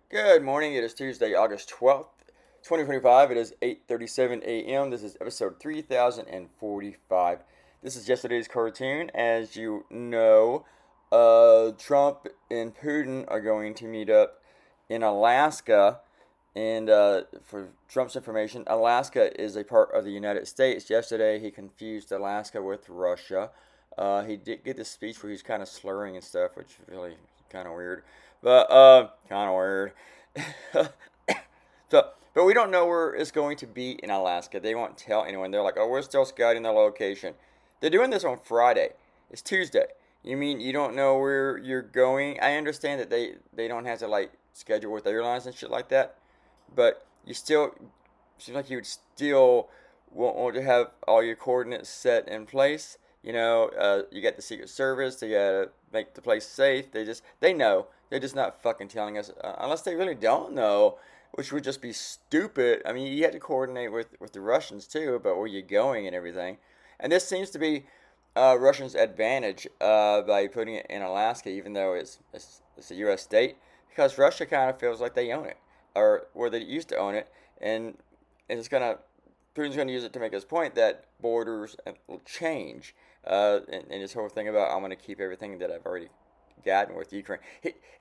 Good morning. It is Tuesday, August 12th, 2025. It is 8:37 a.m. This is episode 3045. This is yesterday's cartoon. As you know, Trump and Putin are going to meet up in Alaska. And for Trump's information, Alaska is a part of the United States. Yesterday, he confused Alaska with Russia. He did get this speech where he's kind of slurring and stuff, which is really kind of weird. But kind of weird. But we don't know where it's going to be in Alaska. They won't tell anyone. They're like, oh, we're still scouting the location. They're doing this on Friday. It's Tuesday. You mean you don't know where you're going? I understand that they don't have to like schedule with airlines and shit like that, but you still seems like you would still want to have all your coordinates set in place. You got the Secret Service. They gotta make the place safe. They know. They're just not fucking telling us unless they really don't know, which would just be stupid. I mean, you had to coordinate with the Russians too about where you're going and everything. And this seems to be Russians' advantage by putting it in Alaska, even though it's a U.S. state, because Russia kind of feels like they own it, or they used to own it, and it's gonna Putin's gonna use it to make his point that borders will change, and his whole thing about I'm gonna keep everything that I've already gotten with Ukraine.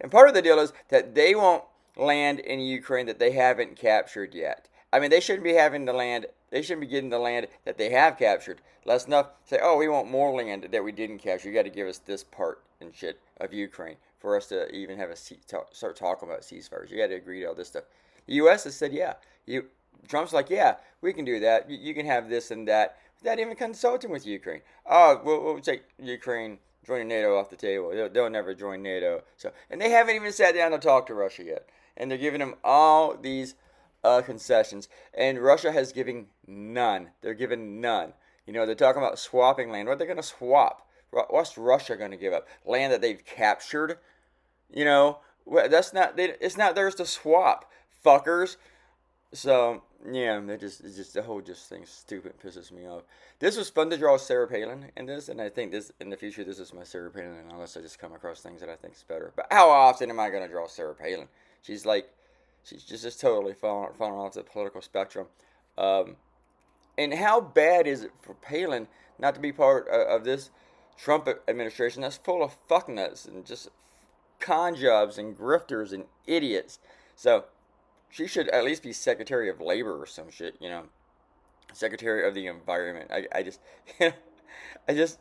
And part of the deal is that they won't land in Ukraine that they haven't captured yet. I mean, they shouldn't be having the land. They shouldn't be getting the land that they have captured. Less enough say, oh, we want more land that we didn't capture. You got to give us this part and shit of Ukraine for us to even have start talking about ceasefires. You got to agree to all this stuff. The U.S. has said, yeah. Trump's like, yeah, we can do that. You can have this and that without even consulting with Ukraine. Oh, we'll take Ukraine joining NATO off the table. They'll never join NATO. And they haven't even sat down to talk to Russia yet. And they're giving them all these concessions. And Russia has given none. They're giving none. They're talking about swapping land. What are they going to swap? What's Russia going to give up? Land that they've captured? That's not. It's not theirs to swap, fuckers. So yeah, it's just the whole thing stupid pisses me off. This was fun to draw Sarah Palin in this, and I think this in the future this is my Sarah Palin, unless I just come across things that I think is better. But how often am I gonna draw Sarah Palin? She's like, she's just totally falling off the political spectrum. Um, and how bad is it for Palin not to be part of this Trump administration that's full of fucknuts and just con jobs and grifters and idiots? So she should at least be Secretary of Labor or some shit. Secretary of the Environment. I just, I just,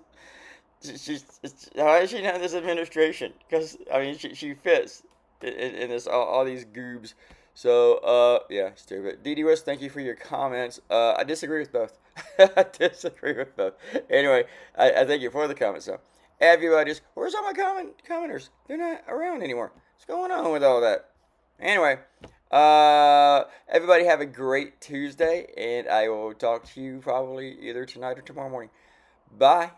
how is she not in this administration? Because, I mean, she fits in this, all these goobs. So, yeah, stupid. DD West, thank you for your comments. I disagree with both. I disagree with both. Anyway, I thank you for the comments, though. Everybody's, where's all my commenters? They're not around anymore. What's going on with all that? Anyway, everybody have a great Tuesday, and I will talk to you probably either tonight or tomorrow morning. Bye.